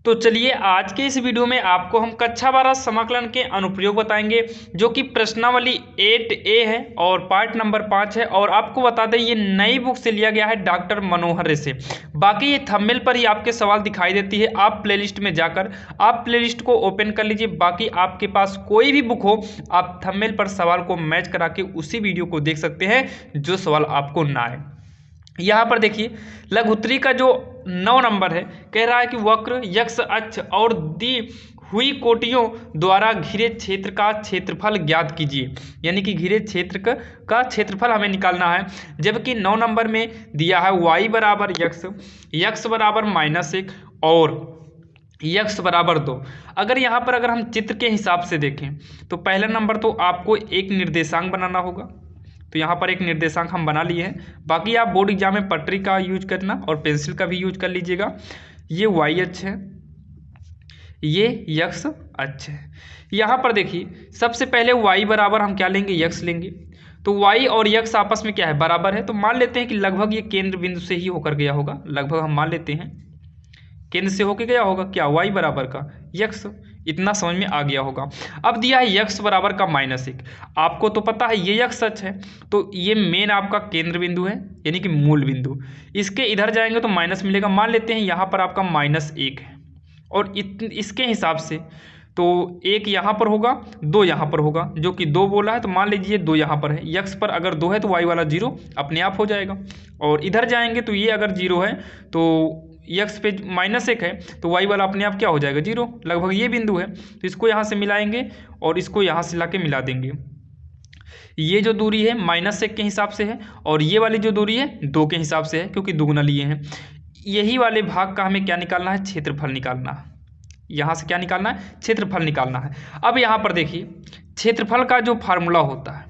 तो चलिए आज के इस वीडियो में आपको हम कक्षा 12 समाकलन के अनुप्रयोग बताएंगे जो कि प्रश्नावली 8A है और पार्ट नंबर 5 है। और आपको बता दें ये नई बुक से लिया गया है डॉक्टर मनोहर से। बाकी ये थंबनेल पर ही आपके सवाल दिखाई देती है। आप प्लेलिस्ट में जाकर आप प्लेलिस्ट को ओपन कर लीजिए। बाकी आपके पास कोई भी बुक हो आप थंबनेल पर सवाल को मैच करा के उसी वीडियो को देख सकते हैं जो सवाल आपको ना आए। यहाँ पर देखिए लघुत्तरी का जो 9 नंबर है कह रहा है कि वक्र यक्ष अक्ष और दी हुई कोटियों द्वारा घिरे क्षेत्र का क्षेत्रफल ज्ञात कीजिए। यानी कि घिरे क्षेत्र का क्षेत्रफल हमें निकालना है। जबकि 9 नंबर में दिया है y बराबर यक्ष बराबर -1 और यक्ष बराबर 2। अगर हम चित्र के हिसाब से देखें तो पहला नंबर तो आपको एक निर्देशांक बनाना होगा। तो यहाँ पर एक निर्देशांक हम बना लिए हैं। बाकी आप बोर्ड एग्जाम में पटरी का यूज करना और पेंसिल का भी यूज कर लीजिएगा। ये y अक्ष है, ये यक्ष अक्ष है। यहाँ पर देखिए सबसे पहले y बराबर हम क्या लेंगे, यक्ष लेंगे। तो y और यक्ष आपस में क्या है, बराबर है। तो मान लेते हैं कि लगभग ये केंद्र बिंदु से ही होकर गया होगा। लगभग हम मान लेते हैं केंद्र से होकर गया होगा क्या, y बराबर का यक्ष। इतना समझ में आ गया होगा। अब दिया है यक्ष बराबर का -1। आपको तो पता है ये यक्ष सच है तो ये मेन आपका केंद्र बिंदु है यानी कि मूल बिंदु। इसके इधर जाएंगे तो माइनस मिलेगा। मान लेते हैं यहाँ पर आपका -1 है और इसके हिसाब से तो 1 यहाँ पर होगा, 2 यहाँ पर होगा। जो कि 2 बोला है तो मान लीजिए 2 यहाँ पर है। यक्ष पर अगर 2 है तो y वाला 0 अपने आप हो जाएगा। और इधर जाएंगे तो ये अगर 0 है तो यक्ष पे -1 है तो y वाला अपने आप क्या हो जाएगा, 0। लगभग ये बिंदु है तो इसको यहाँ से मिलाएंगे और इसको यहाँ से लाके मिला देंगे। ये जो दूरी है -1 के हिसाब से है और ये वाली जो दूरी है 2 के हिसाब से है क्योंकि दुगुना लिए हैं। यही वाले भाग का हमें क्या निकालना है, क्षेत्रफल निकालना है। यहाँ से क्या निकालना है, क्षेत्रफल निकालना है। अब यहाँ पर देखिए क्षेत्रफल का जो फार्मूला होता है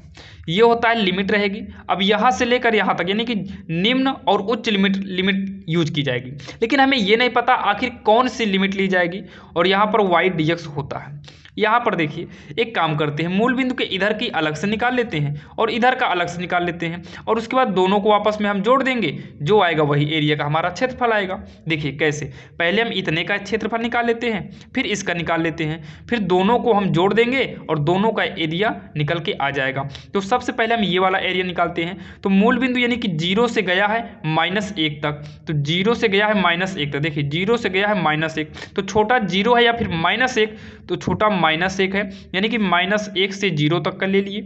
ये होता है लिमिट रहेगी। अब यहाँ से लेकर यहाँ तक यानी कि निम्न और उच्च लिमिट यूज की जाएगी। लेकिन हमें ये नहीं पता आखिर कौन सी लिमिट ली जाएगी और यहाँ पर y dx होता है। यहाँ पर देखिए एक काम करते हैं, मूल बिंदु के इधर की अलग से निकाल लेते हैं और इधर का अलग से निकाल लेते हैं और उसके बाद दोनों को आपस में हम जोड़ देंगे। जो आएगा वही एरिया का हमारा क्षेत्रफल आएगा। देखिए कैसे, पहले हम इतने का क्षेत्रफल निकाल लेते हैं, फिर इसका निकाल लेते हैं, फिर दोनों को हम जोड़ देंगे और दोनों का एरिया निकल के आ जाएगा। तो सबसे पहले हम ये वाला एरिया निकालते हैं। तो मूल बिंदु यानी कि 0 से गया है -1 तक, तो 0 से गया है -1 तक। देखिए 0 से गया है -1 तो छोटा 0 है या फिर -1 तो छोटा -1 है। यानी कि -1 से 0 तक का ले लिए,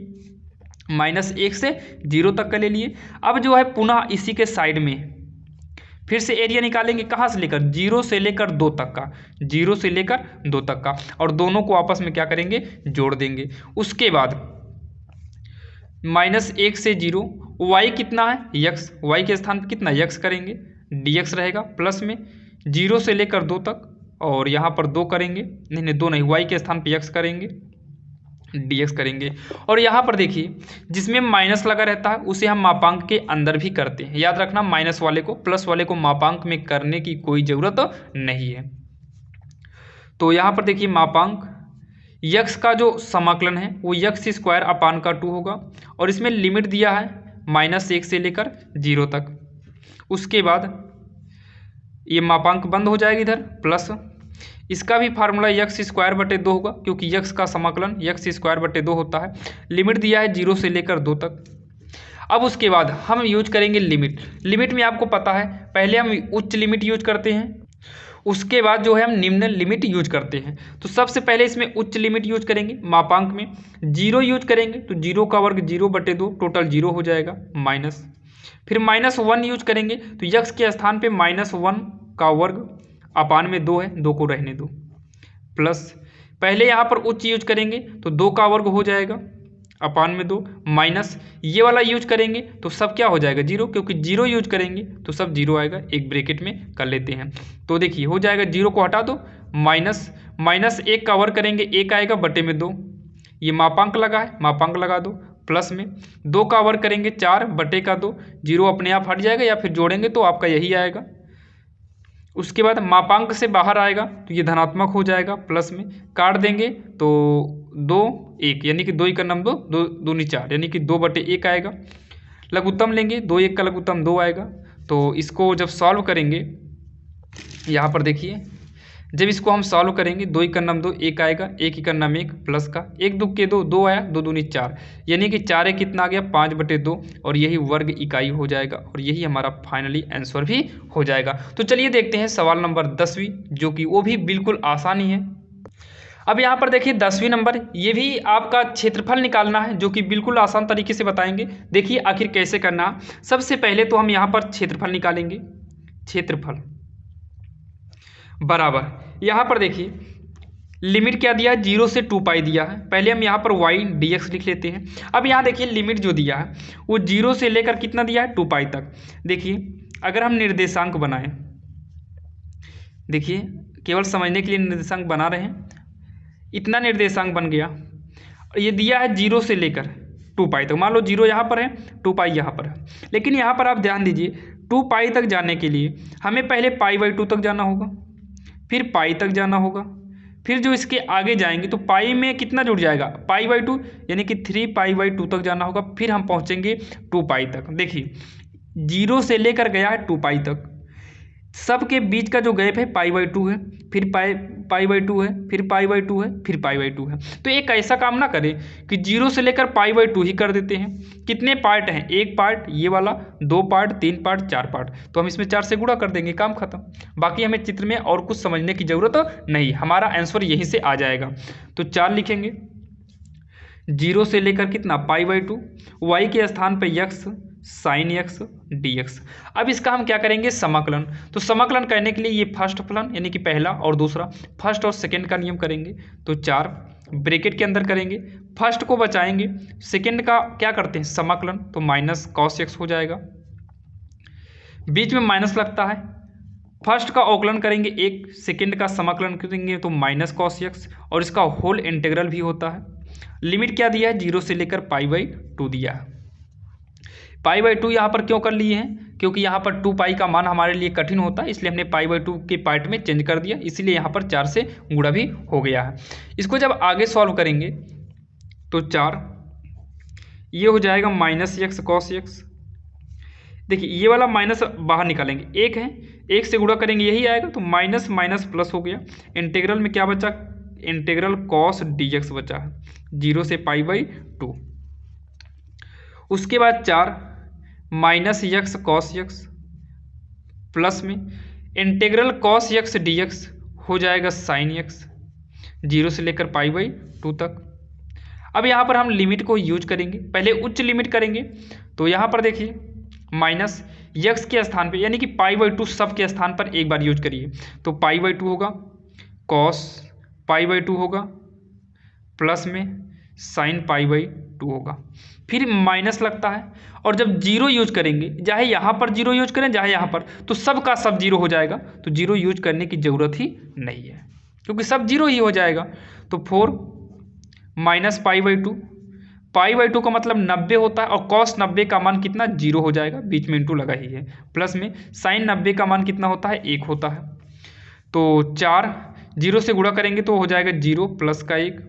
-1 से 0 तक का ले लिए। अब जो है पुनः इसी के साइड में फिर से एरिया निकालेंगे। कहाँ से लेकर, 0 से लेकर 2 तक का, 0 से लेकर 2 तक का और दोनों को आपस में क्या करेंगे, जोड़ देंगे। उसके बाद -1 से 0, y कितना है, यक्ष, y के स्थान पर कितना यक्ष करेंगे, dx रहेगा प्लस में 0 से लेकर 2 तक और यहाँ पर 2 करेंगे, नहीं 2 नहीं, y के स्थान पर यक्ष करेंगे, dx करेंगे। और यहाँ पर देखिए जिसमें माइनस लगा रहता है उसे हम मापांक के अंदर भी करते हैं। याद रखना माइनस वाले को प्लस वाले को मापांक में करने की कोई ज़रूरत नहीं है। तो यहाँ पर देखिए मापांक यक्ष का जो समाकलन है वो x² अपान का 2 होगा और इसमें लिमिट दिया है -1 से लेकर 0 तक। उसके बाद ये मापांक बंद हो जाएगा इधर प्लस, इसका भी फार्मूला x²/2 होगा क्योंकि यक्ष का समाकलन x²/2 होता है। लिमिट दिया है 0 से लेकर 2 तक। अब उसके बाद हम यूज करेंगे लिमिट। लिमिट में आपको पता है पहले हम उच्च लिमिट यूज करते हैं, उसके बाद जो है हम निम्न लिमिट यूज करते हैं। तो सबसे पहले इसमें उच्च लिमिट यूज करेंगे, मापांक में 0 यूज करेंगे तो 0 का वर्ग 0/2 टोटल 0 हो जाएगा माइनस। फिर -1 यूज करेंगे तो यक्ष के स्थान पे -1 का वर्ग अपान में 2 है, 2 को रहने दो प्लस, पहले यहाँ पर उच्च यूज करेंगे तो 2 का वर्ग हो जाएगा अपान में 2 माइनस ये वाला यूज करेंगे तो सब क्या हो जाएगा, 0, क्योंकि 0 यूज करेंगे तो सब 0 आएगा। एक ब्रैकेट में कर लेते हैं तो देखिए हो जाएगा, 0 को हटा दो माइनस 1 का वर्ग करेंगे 1 आएगा बटे में 2, ये मापांक लगा है मापांक लगा दो प्लस में 2 का वर्ग करेंगे 4 बटे का 2, 0 अपने आप हट जाएगा या फिर जोड़ेंगे तो आपका यही आएगा। उसके बाद मापांक से बाहर आएगा तो ये धनात्मक हो जाएगा प्लस में, काट देंगे तो 2 1 यानी कि 2 का नम 2 2 4 यानी कि 2/1 आएगा। लघुत्तम लेंगे 2 1 का लघुत्तम 2 आएगा। तो इसको जब सॉल्व करेंगे यहाँ पर देखिए जब इसको हम सॉल्व करेंगे, 2 का नाम 2, 1 आएगा, 1 का नाम 1 प्लस का 1 2 के 2, 2 आया, 2 दूनी 4, यानी कि 4 कितना आ गया 5/2, और यही वर्ग इकाई हो जाएगा और यही हमारा फाइनली आंसर भी हो जाएगा। तो चलिए देखते हैं सवाल नंबर 10वीं, जो कि वो भी बिल्कुल आसान ही है। अब यहाँ पर देखिए 10वीं नंबर, ये भी आपका क्षेत्रफल निकालना है, जो कि बिल्कुल आसान तरीके से बताएंगे। देखिए आखिर कैसे करना है। सबसे पहले तो हम यहाँ पर क्षेत्रफल निकालेंगे। क्षेत्रफल बराबर, यहाँ पर देखिए लिमिट क्या दिया है, 0 से 2 पाई दिया है। पहले हम यहाँ पर y dx लिख लेते हैं। अब यहाँ देखिए लिमिट जो दिया है वो 0 से लेकर कितना दिया है 2 पाई तक। देखिए अगर हम निर्देशांक बनाएं, देखिए केवल समझने के लिए निर्देशांक बना रहे हैं, इतना निर्देशांक बन गया। ये दिया है 0 से लेकर 2 पाई तक। मान लो 0 यहाँ पर है, 2 पाई यहाँ पर है, लेकिन यहाँ पर आप ध्यान दीजिए 2 पाई तक जाने के लिए हमें पहले π/2 तक जाना होगा, फिर पाई तक जाना होगा, फिर जो इसके आगे जाएंगे तो पाई में कितना जुड़ जाएगा π/2, यानी कि 3π/2 तक जाना होगा, फिर हम पहुंचेंगे 2 पाई तक। देखिए 0 से लेकर गया है 2 पाई तक, सबके बीच का जो गैप है π/2 है, फिर π/2 है, फिर π/2 है, फिर π/2 है। तो एक ऐसा काम ना करें कि 0 से लेकर π/2 ही कर देते हैं। कितने पार्ट हैं, एक पार्ट ये वाला, 2 पार्ट, 3 पार्ट, 4 पार्ट, तो हम इसमें 4 से गुणा कर देंगे, काम खत्म। बाकी हमें चित्र में और कुछ समझने की जरूरत नहीं, हमारा आंसर यहीं से आ जाएगा। तो 4 लिखेंगे, 0 से लेकर कितना π/2, y के स्थान पर x sin x dx। अब इसका हम क्या करेंगे, समाकलन। तो समाकलन करने के लिए ये फर्स्ट फलन यानी कि पहला और दूसरा, फर्स्ट और सेकंड का नियम करेंगे। तो 4 ब्रैकेट के अंदर करेंगे, फर्स्ट को बचाएंगे, सेकंड का क्या करते हैं समाकलन, तो माइनस cos x हो जाएगा, बीच में माइनस लगता है। फर्स्ट का अवकलन करेंगे 1, सेकंड का समाकलन करेंगे तो माइनस cos x, और इसका होल इंटीग्रल भी होता है। लिमिट क्या दिया है, 0 से लेकर π/2 दिया है। π/2 यहाँ पर क्यों कर लिए हैं, क्योंकि यहाँ पर 2 पाई का मान हमारे लिए कठिन होता है, इसलिए हमने π/2 के पार्ट में चेंज कर दिया, इसीलिए यहाँ पर 4 से गुणा भी हो गया है। इसको जब आगे सॉल्व करेंगे तो 4 ये हो जाएगा -x cos x। देखिए ये वाला माइनस बाहर निकालेंगे, 1 है, 1 से गुणा करेंगे यही आएगा, तो माइनस माइनस प्लस हो गया। इंटीग्रल में क्या बचा, इंटीग्रल cos dx बचा है, 0 से π/2। उसके बाद 4 -x cos x प्लस में इंटीग्रल cos x dx हो जाएगा sin x, 0 से लेकर π/2 तक। अब यहाँ पर हम लिमिट को यूज करेंगे, पहले उच्च लिमिट करेंगे। तो यहाँ पर देखिए माइनस x के स्थान पे यानी कि π/2 सब के स्थान पर एक बार यूज करिए, तो π/2 होगा, cos π/2 होगा, प्लस में sin π/2 होगा, फिर माइनस लगता है। और जब 0 यूज करेंगे, चाहे यहाँ पर 0 यूज करें चाहे यहाँ पर, तो सब का सब 0 हो जाएगा, तो 0 यूज करने की ज़रूरत ही नहीं है क्योंकि सब 0 ही हो जाएगा। तो 4 माइनस π/2, π/2 का मतलब 90 होता है, और cos 90 का मान कितना 0 हो जाएगा, बीच में इंटू लगा ही है, प्लस में sin 90 का मान कितना होता है 1 होता है। तो 4 0 से गुणा करेंगे तो हो जाएगा 0 प्लस का 1,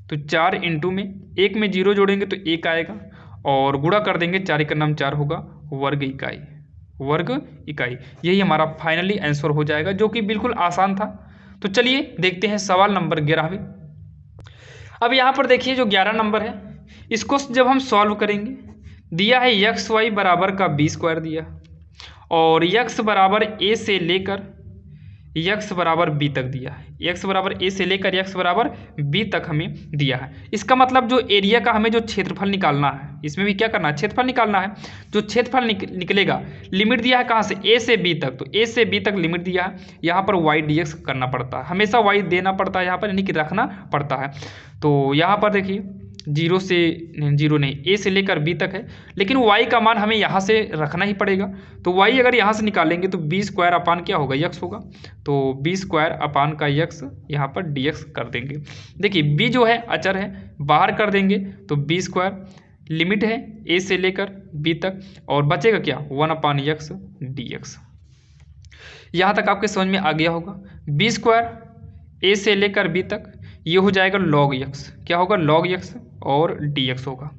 तो 4 इंटू में 1 में 0 जोड़ेंगे तो 1 आएगा, और गुणा कर देंगे 4 का नाम 4 होगा, वर्ग इकाई, वर्ग इकाई। यही हमारा फाइनली आंसर हो जाएगा, जो कि बिल्कुल आसान था। तो चलिए देखते हैं सवाल नंबर 11वें। अब यहाँ पर देखिए जो 11 नंबर है, इसको जब हम सॉल्व करेंगे, दिया है xy बराबर का b² दिया, और x बराबर a से लेकर x बराबर b तक दिया है, x बराबर a से लेकर x बराबर b तक हमें दिया है। इसका मतलब जो एरिया का हमें जो क्षेत्रफल निकालना है, इसमें भी क्या करना है, क्षेत्रफल निकालना है। जो क्षेत्रफल निकलेगा, लिमिट दिया है कहाँ से, a से b तक, तो a से b तक लिमिट दिया है, यहाँ पर y dx करना पड़ता है, हमेशा y देना पड़ता है यहाँ पर, यानी कि रखना पड़ता है। तो यहाँ पर देखिए 0 से 0 नहीं, a से लेकर b तक है, लेकिन y का मान हमें यहाँ से रखना ही पड़ेगा। तो y अगर यहाँ से निकालेंगे तो b² अपान क्या होगा, x होगा, तो b² अपान का x यहाँ पर dx कर देंगे। देखिए b जो है अचर है, बाहर कर देंगे तो b², लिमिट है a से लेकर b तक, और बचेगा क्या 1/x dx। यहाँ तक आपके समझ में आ गया होगा। b² a से लेकर b तक ये हो जाएगा log x, क्या होगा log x, और dx होगा।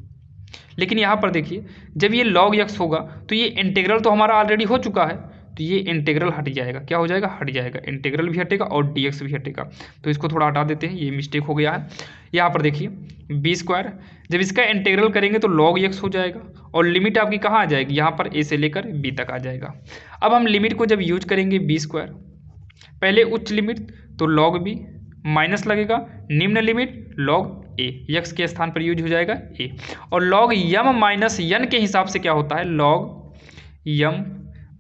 लेकिन यहाँ पर देखिए जब ये log x होगा तो ये इंटीग्रल तो हमारा ऑलरेडी हो चुका है, तो तो ये इंटीग्रल हट जाएगा, क्या हो जाएगा, हट जाएगा, इंटीग्रल भी हटेगा और dx भी हटेगा। तो इसको थोड़ा हटा देते हैं, ये मिस्टेक हो गया है। यहाँ पर देखिए बी स्क्वायर, जब इसका इंटीग्रल करेंगे तो log x हो जाएगा और लिमिट आपकी कहाँ आ जाएगी, यहाँ पर a से लेकर b तक आ जाएगा। अब हम लिमिट को जब यूज करेंगे बी स्क्वायर, पहले उच्च लिमिट तो log b माइनस लगेगा, निम्न लिमिट log a, x के स्थान पर यूज हो जाएगा a, और log m माइनस n के हिसाब से क्या होता है, log m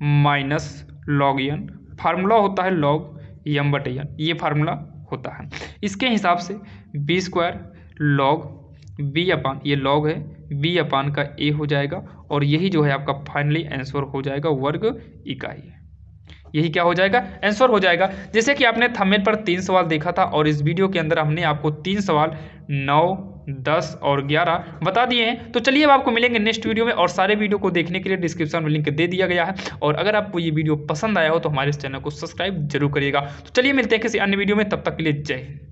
minus log n, formula होता है log m बटे n, ये फार्मूला होता है। इसके हिसाब से बी स्क्वायर log b अपान, ये log है, b अपान का a हो जाएगा और यही जो है आपका फाइनली आंसर हो जाएगा वर्ग इकाई। यही क्या हो जाएगा, आंसर हो जाएगा। जैसे कि आपने थंबनेल पर 3 सवाल देखा था और इस वीडियो के अंदर हमने आपको 3 सवाल 9, 10 और 11 बता दिए हैं। तो चलिए अब आपको मिलेंगे नेक्स्ट वीडियो में, और सारे वीडियो को देखने के लिए डिस्क्रिप्शन में लिंक दे दिया गया है। और अगर आपको ये वीडियो पसंद आया हो तो हमारे इस चैनल को सब्सक्राइब जरूर करिएगा। तो चलिए मिलते हैं किसी अन्य वीडियो में, तब तक के लिए जय हिंद।